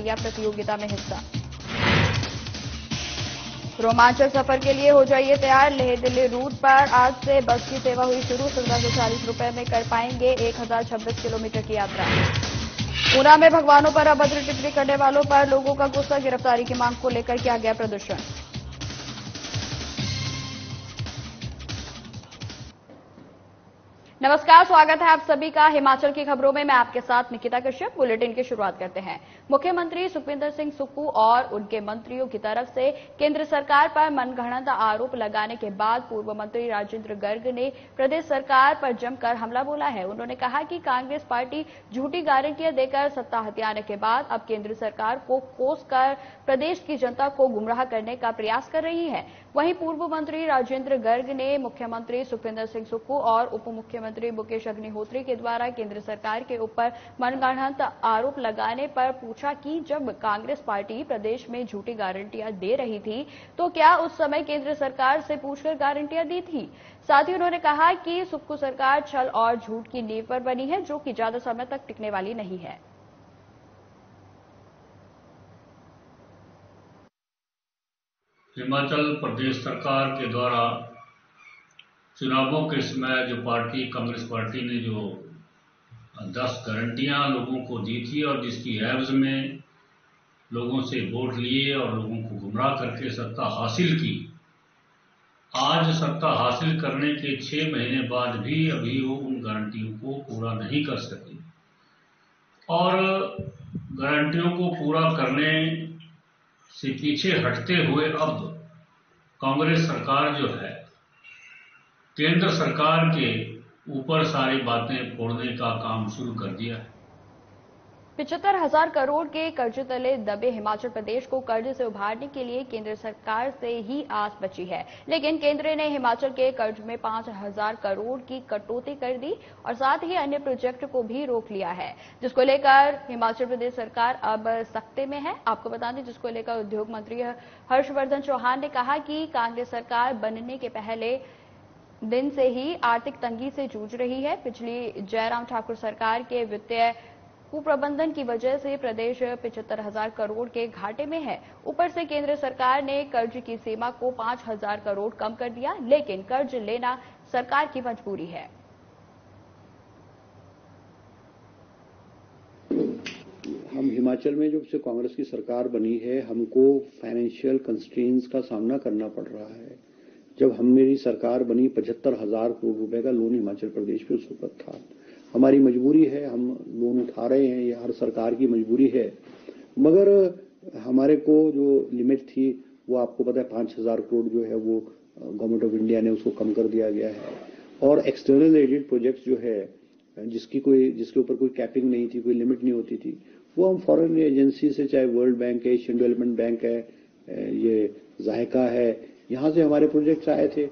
लिया प्रतियोगिता में हिस्सा। रोमांचक सफर के लिए हो जाइए तैयार। लेह दिल्ली रूट पर आज से बस की सेवा हुई शुरू। 1740 रुपए में कर पाएंगे 1026 किलोमीटर की यात्रा। ऊना में भगवानों पर अभद्र टिप्पणी करने वालों पर लोगों का गुस्सा। गिरफ्तारी की मांग को लेकर किया गया प्रदर्शन। नमस्कार, स्वागत है आप सभी का हिमाचल की खबरों में। मैं आपके साथ निकिता कश्यप। बुलेटिन की शुरुआत करते हैं। मुख्यमंत्री सुखविंदर सिंह सुक्खू और उनके मंत्रियों की तरफ से केंद्र सरकार पर मनगढ़ंत आरोप लगाने के बाद पूर्व मंत्री राजेंद्र गर्ग ने प्रदेश सरकार पर जमकर हमला बोला है। उन्होंने कहा कि कांग्रेस पार्टी झूठी गारंटियां देकर सत्ता हथियाने के बाद अब केंद्र सरकार को कोसकर प्रदेश की जनता को गुमराह करने का प्रयास कर रही है। वहीं पूर्व मंत्री राजेंद्र गर्ग ने मुख्यमंत्री सुखविंदर सिंह सुक्खू और उप मुख्यमंत्री मुकेश अग्निहोत्री के द्वारा केंद्र सरकार के ऊपर मनगढ़ंत आरोप लगाने पर पूछा कि जब कांग्रेस पार्टी प्रदेश में झूठी गारंटियां दे रही थी तो क्या उस समय केंद्र सरकार से पूछकर गारंटियां दी थी। साथ ही उन्होंने कहा कि सुक्खू सरकार छल और झूठ की नींव पर बनी है, जो कि ज्यादा समय तक टिकने वाली नहीं है। हिमाचल प्रदेश सरकार के द्वारा चुनावों के समय जो कांग्रेस पार्टी ने जो 10 गारंटियां लोगों को दी थी और जिसकी एवज में लोगों से वोट लिए और लोगों को गुमराह करके सत्ता हासिल की, आज सत्ता हासिल करने के 6 महीने बाद भी अभी वो उन गारंटियों को पूरा नहीं कर सके और गारंटियों को पूरा करने से पीछे हटते हुए अब कांग्रेस सरकार जो है केंद्र सरकार के ऊपर सारी बातें फोड़ने का काम शुरू कर दिया है। 75,000 करोड़ के कर्ज तले दबे हिमाचल प्रदेश को कर्ज से उभारने के लिए केंद्र सरकार से ही आस बची है, लेकिन केंद्र ने हिमाचल के कर्ज में 5,000 करोड़ की कटौती कर दी और साथ ही अन्य प्रोजेक्ट को भी रोक लिया है, जिसको लेकर हिमाचल प्रदेश सरकार अब सख्ते में है। आपको बता दें, जिसको लेकर उद्योग मंत्री हर्षवर्धन चौहान ने कहा कि कांग्रेस सरकार बनने के पहले दिन से ही आर्थिक तंगी से जूझ रही है। पिछली जयराम ठाकुर सरकार के वित्तीय कुप्रबंधन की वजह से प्रदेश 75,000 करोड़ के घाटे में है। ऊपर से केंद्र सरकार ने कर्ज की सीमा को 5,000 करोड़ कम कर दिया, लेकिन कर्ज लेना सरकार की मजबूरी है। हम हिमाचल में जब से कांग्रेस की सरकार बनी है, हमको फाइनेंशियल कंस्ट्रेंट्स का सामना करना पड़ रहा है। जब मेरी सरकार बनी 75,000 करोड़ रुपए का लोन हिमाचल प्रदेश पे उस वक्त था। हमारी मजबूरी है, हम लोन उठा रहे हैं, ये हर सरकार की मजबूरी है, मगर हमारे को जो लिमिट थी वो आपको पता है 5,000 करोड़ जो है वो गवर्नमेंट ऑफ इंडिया ने उसको कम कर दिया गया है। और एक्सटर्नल एडेड प्रोजेक्ट्स जो है जिसके ऊपर कोई कैपिंग नहीं थी, कोई लिमिट नहीं होती थी, वो हम फॉरेन एजेंसी से, चाहे वर्ल्ड बैंक है, एशियन डेवलपमेंट बैंक है, ये जायका है, यहां से हमारे प्रोजेक्ट्स आए थे।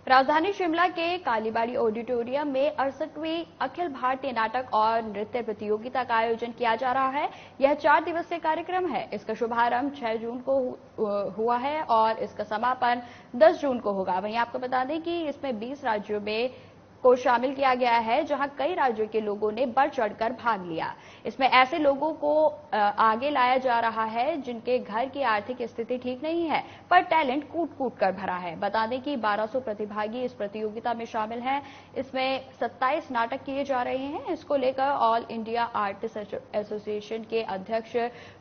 राजधानी शिमला के कालीबाड़ी ऑडिटोरियम में 68वीं अखिल भारतीय नाटक और नृत्य प्रतियोगिता का आयोजन किया जा रहा है। यह 4 दिवसीय कार्यक्रम है। इसका शुभारंभ 6 जून को हुआ है और इसका समापन 10 जून को होगा। वहीं आपको बता दें कि इसमें 20 राज्यों में को शामिल किया गया है, जहां कई राज्यों के लोगों ने बढ़ चढ़कर भाग लिया। इसमें ऐसे लोगों को आगे लाया जा रहा है जिनके घर की आर्थिक स्थिति ठीक नहीं है, पर टैलेंट कूट कूट कर भरा है। बता दें कि 1200 प्रतिभागी इस प्रतियोगिता में शामिल हैं। इसमें 27 नाटक किए जा रहे हैं। इसको लेकर ऑल इंडिया आर्टिस्ट एसोसिएशन के अध्यक्ष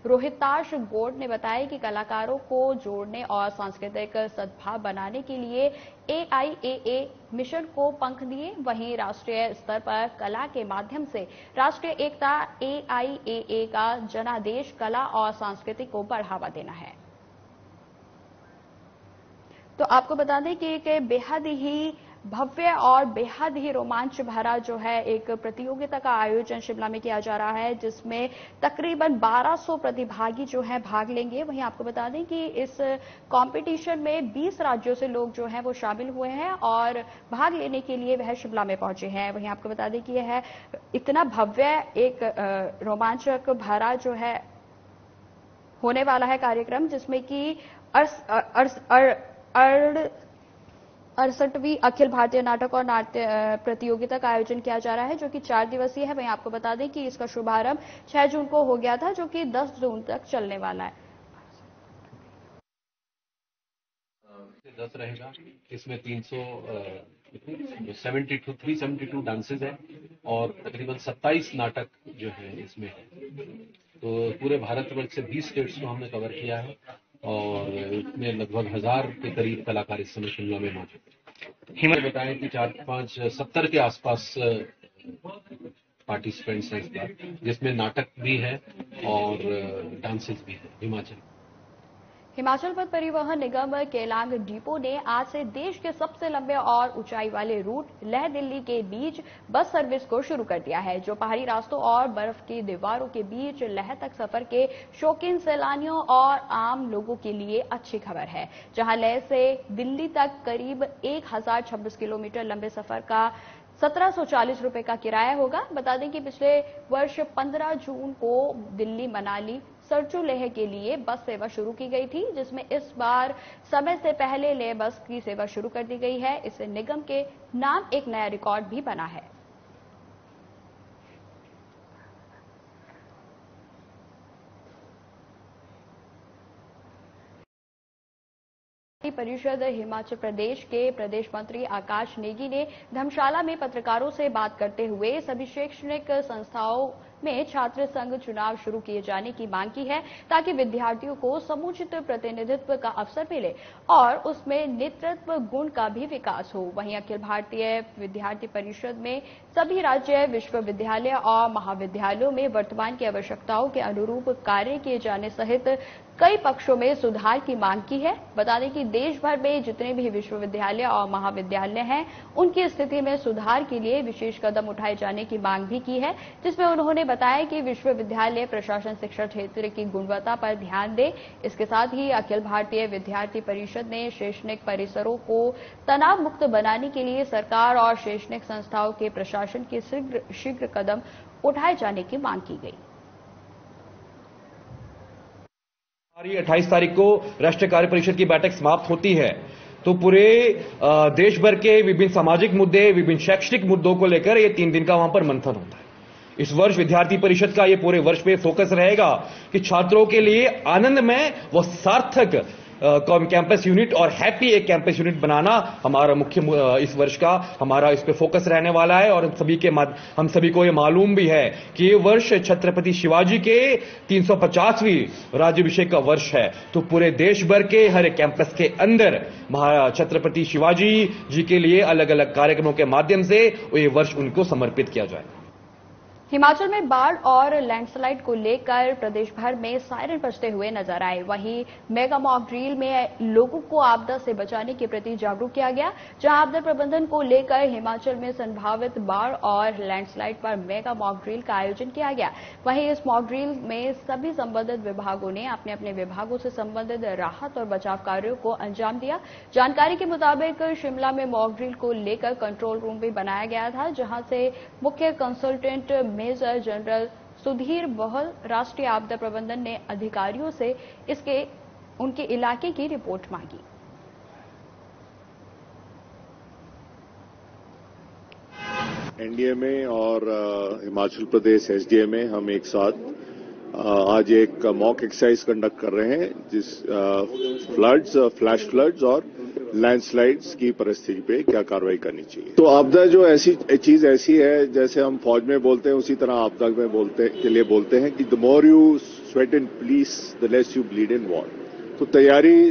रोहिताश गोड ने बताया कि कलाकारों को जोड़ने और सांस्कृतिक सद्भाव बनाने के लिए AIAA मिशन को पंख दिए। वहीं राष्ट्रीय स्तर पर कला के माध्यम से राष्ट्रीय एकता AIAA का जनादेश कला और संस्कृति को बढ़ावा देना है। तो आपको बता दें कि एक बेहद ही भव्य और बेहद ही रोमांच भरा जो है एक प्रतियोगिता का आयोजन शिमला में किया जा रहा है, जिसमें तकरीबन 1200 प्रतिभागी जो हैं भाग लेंगे। वहीं आपको बता दें कि इस कंपटीशन में 20 राज्यों से लोग जो हैं वो शामिल हुए हैं और भाग लेने के लिए वह शिमला में पहुंचे हैं। वहीं आपको बता दें कि यह इतना भव्य एक रोमांचक भरा जो है होने वाला है कार्यक्रम, जिसमें कि 68वीं अखिल भारतीय नाटक और नाट्य प्रतियोगिता का आयोजन किया जा रहा है, जो कि 4 दिवसीय है। वहीं आपको बता दें कि इसका शुभारंभ 6 जून को हो गया था, जो कि 10 जून तक चलने वाला है। 10 रहेगा। इसमें 372 डांसेज हैं और तकरीबन 27 नाटक जो है इसमें है। तो पूरे भारतवर्ष से 20 स्टेट्स को हमने कवर किया है और इसमें लगभग 1000 के करीब कलाकार इस समय शिमला में मौजूद हैं। हिम्मत बताएं कि 4-5-70 के आसपास पार्टिसिपेंट्स हैं इस बार, जिसमें नाटक भी है और डांसेस भी है। हिमाचल पथ परिवहन निगम केलांग डिपो ने आज से देश के सबसे लंबे और ऊंचाई वाले रूट लेह दिल्ली के बीच बस सर्विस को शुरू कर दिया है, जो पहाड़ी रास्तों और बर्फ की दीवारों के बीच लेह तक सफर के शौकीन सैलानियों और आम लोगों के लिए अच्छी खबर है। जहां लेह से दिल्ली तक करीब 1026 किलोमीटर लंबे सफर का 1740 रुपए का किराया होगा। बता दें कि पिछले वर्ष 15 जून को दिल्ली मनाली सरचू लेह के लिए बस सेवा शुरू की गई थी, जिसमें इस बार समय से पहले लेह बस की सेवा शुरू कर दी गई है। इससे निगम के नाम एक नया रिकॉर्ड भी बना है। परिषद हिमाचल प्रदेश के प्रदेश मंत्री आकाश नेगी ने धर्मशाला में पत्रकारों से बात करते हुए सभी शैक्षणिक संस्थाओं में छात्र संघ चुनाव शुरू किए जाने की मांग की है, ताकि विद्यार्थियों को समुचित प्रतिनिधित्व का अवसर मिले और उसमें नेतृत्व गुण का भी विकास हो। वहीं अखिल भारतीय विद्यार्थी परिषद में सभी राज्य विश्वविद्यालय और महाविद्यालयों में वर्तमान की आवश्यकताओं के अनुरूप कार्य किए जाने सहित कई पक्षों में सुधार की मांग की है। बता दें कि देश भर में जितने भी विश्वविद्यालय और महाविद्यालय हैं, उनकी स्थिति में सुधार के लिए विशेष कदम उठाए जाने की मांग भी की है, जिसमें उन्होंने बताया कि विश्वविद्यालय प्रशासन शिक्षा क्षेत्र की गुणवत्ता पर ध्यान दे। इसके साथ ही अखिल भारतीय विद्यार्थी परिषद ने शैक्षणिक परिसरों को तनाव मुक्त बनाने के लिए सरकार और शैक्षणिक संस्थाओं के प्रशासन के शीघ्र कदम उठाए जाने की मांग की गई। 28 तारीख को राष्ट्रीय कार्य परिषद की बैठक समाप्त होती है, तो पूरे देश भर के विभिन्न सामाजिक मुद्दे, विभिन्न शैक्षणिक मुद्दों को लेकर ये 3 दिन का वहां पर मंथन होता है। इस वर्ष विद्यार्थी परिषद का ये पूरे वर्ष पे फोकस रहेगा कि छात्रों के लिए आनंदमय व सार्थक कैंपस यूनिट और हैप्पी एक कैंपस यूनिट बनाना हमारा मुख्य इस वर्ष का हमारा इस पे फोकस रहने वाला है। और हम सभी को ये मालूम भी है कि ये वर्ष छत्रपति शिवाजी के 350वीं राज्याभिषेक का वर्ष है, तो पूरे देश भर के हर एक कैंपस के अंदर छत्रपति शिवाजी जी के लिए अलग अलग कार्यक्रमों के माध्यम से ये वर्ष उनको समर्पित किया जाए। हिमाचल में बाढ़ और लैंडस्लाइड को लेकर प्रदेश भर में सायरन बजते हुए नजर आए। वहीं मेगा मॉक ड्रिल में लोगों को आपदा से बचाने के प्रति जागरूक किया गया, जहां आपदा प्रबंधन को लेकर हिमाचल में संभावित बाढ़ और लैंडस्लाइड पर मेगा मॉक ड्रिल का आयोजन किया गया। वहीं इस मॉक ड्रिल में सभी संबंधित विभागों ने अपने अपने विभागों से संबंधित राहत और बचाव कार्यों को अंजाम दिया। जानकारी के मुताबिक शिमला में मॉक ड्रिल को लेकर कंट्रोल रूम भी बनाया गया था, जहां से मुख्य कंसल्टेंट मेजर जनरल सुधीर बहल राष्ट्रीय आपदा प्रबंधन ने अधिकारियों से उनके इलाके की रिपोर्ट मांगी। एनडीए में और हिमाचल प्रदेश एसडीए में हम एक साथ आज एक मॉक एक्सरसाइज कंडक्ट कर रहे हैं, जिस फ्लड्स, फ्लैश फ्लड्स और लैंडस्लाइड्स की परिस्थिति पे क्या कार्रवाई करनी चाहिए। तो आपदा जो ऐसी चीज ऐसी है, जैसे हम फौज में बोलते हैं उसी तरह आपदा में बोलते हैं कि the more you sweat in peace the less you bleed in war. तो तैयारी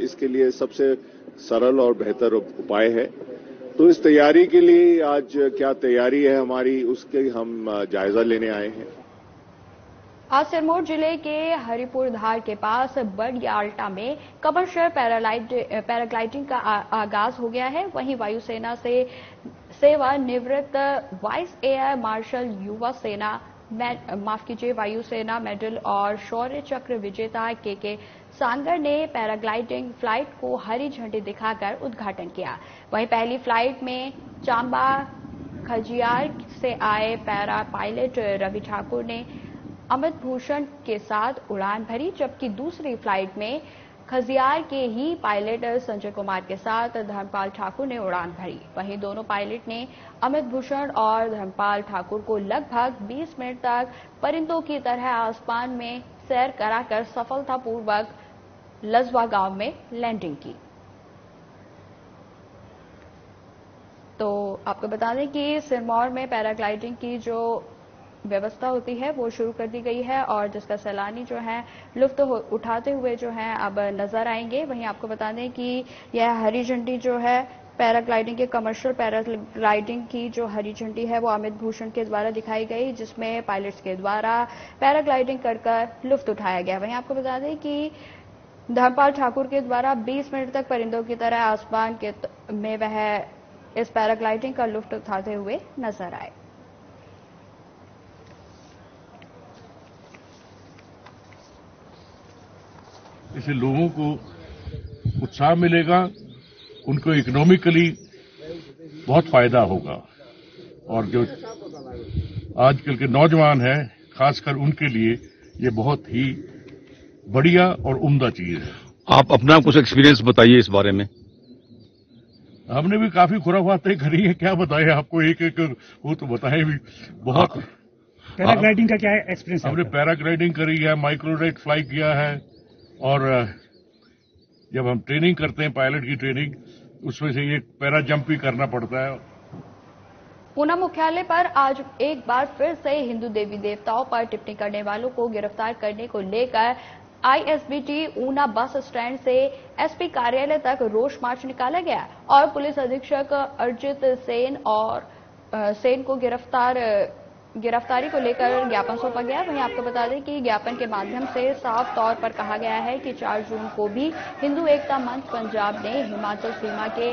इसके लिए सबसे सरल और बेहतर उपाय है। तो इस तैयारी के लिए आज क्या तैयारी है हमारी, उसके हम जायजा लेने आए हैं। आज सिरमौर जिले के हरिपुर धार के पास बड़याल्टा में कमर्शियल पैराग्लाइडिंग का आगाज हो गया है। वहीं वायुसेना से सेवानिवृत्त वाइस एयर मार्शल वायुसेना मेडल और शौर्य चक्र विजेता के सांगर ने पैराग्लाइडिंग फ्लाइट को हरी झंडी दिखाकर उद्घाटन किया। वहीं पहली फ्लाइट में चांबा खजियार से आए पैरा पायलट रवि ठाकुर ने अमित भूषण के साथ उड़ान भरी, जबकि दूसरी फ्लाइट में खजियार के ही पायलट संजय कुमार के साथ धर्मपाल ठाकुर ने उड़ान भरी। वहीं दोनों पायलट ने अमित भूषण और धर्मपाल ठाकुर को लगभग 20 मिनट तक परिंदों की तरह आसमान में सैर कराकर सफलतापूर्वक लजवा गांव में लैंडिंग की। तो आपको बता दें कि सिरमौर में पैराग्लाइडिंग की जो व्यवस्था होती है वो शुरू कर दी गई है और जिसका सैलानी जो है लुत्फ उठाते हुए जो है अब नजर आएंगे। वहीं आपको बता दें कि यह हरी झंडी जो है पैराग्लाइडिंग के कमर्शियल पैराग्लाइडिंग की जो हरी झंडी है वो अमित भूषण के द्वारा दिखाई गई, जिसमें पायलट्स के द्वारा पैराग्लाइडिंग कर लुत्फ उठाया गया। वहीं आपको बता दें कि धर्मपाल ठाकुर के द्वारा 20 मिनट तक परिंदों की तरह आसमान में वह इस पैराग्लाइडिंग का लुत्फ उठाते हुए नजर आए। इससे लोगों को उत्साह मिलेगा, उनको इकोनॉमिकली बहुत फायदा होगा और जो आजकल के नौजवान हैं खासकर उनके लिए ये बहुत ही बढ़िया और उम्दा चीज है। आप अपना कुछ एक्सपीरियंस बताइए इस बारे में। हमने भी काफी खुराफातें करी है, क्या बताएं आपको, एक एक वो तो बताएं भी बहुत। पैराग्लाइडिंग का क्या एक्सपीरियंस है? हमने पैराग्लाइडिंग करी है, माइक्रोजेट फ्लाई किया है और जब हम ट्रेनिंग करते हैं पायलट की ट्रेनिंग, उसमें से ये पैरा जंप भी करना पड़ता है। ऊना मुख्यालय पर आज एक बार फिर से हिंदू देवी देवताओं पर टिप्पणी करने वालों को गिरफ्तार करने को लेकर आईएसबीटी ऊना बस स्टैंड से एसपी कार्यालय तक रोष मार्च निकाला गया और पुलिस अधीक्षक अर्जित सेन को गिरफ्तारी को लेकर ज्ञापन सौंपा गया। वहीं आपको बता दें कि ज्ञापन के माध्यम से साफ तौर पर कहा गया है कि 4 जून को भी हिंदू एकता मंच पंजाब ने हिमाचल सीमा के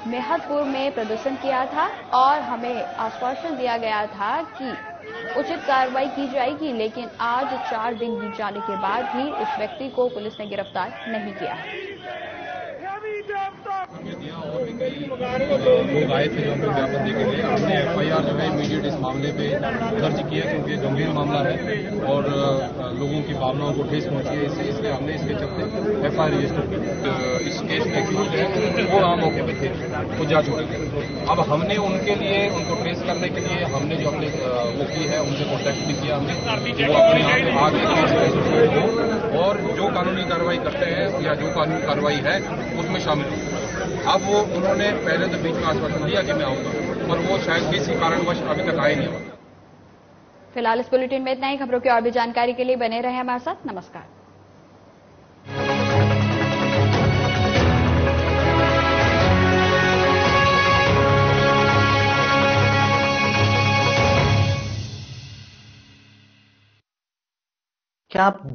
मेहतपुर में प्रदर्शन किया था और हमें आश्वासन दिया गया था कि उचित कार्रवाई की जाएगी, लेकिन आज 4 दिन बीत जाने के बाद भी उस व्यक्ति को पुलिस ने गिरफ्तार नहीं किया है। लोग आए थे जो हमें ज्ञापन देने के लिए, हमने एफआईआर जो है इमीडिएट इस मामले पे दर्ज किया क्योंकि गंभीर मामला है और लोगों की भावनाओं को ठेस पहुंची है, इसलिए हमने इसके चलते एफआईआर रजिस्टर की। इस केस में एक्यूज्ड है वो आम मौके पे थे, वो जा चुके थे। अब हमने उनके लिए उनको ट्रेस करने के लिए हमने जो अपने वो की है उनसे कॉन्टैक्ट भी किया हमने, वो अपने यहाँ आगे केस हो और जो कानूनी कार्रवाई करते हैं या जो कानूनी कार्रवाई है उसमें शामिल हो। अब वो उन्होंने पहले तो बीच में आश्वासन दिया कि मैं आऊंगा, पर वो शायद किसी कारणवश अभी तक आए नहीं। फिलहाल इस बुलेटिन में इतना ही। खबरों की और भी जानकारी के लिए बने रहे हमारे साथ। नमस्कार। क्या आप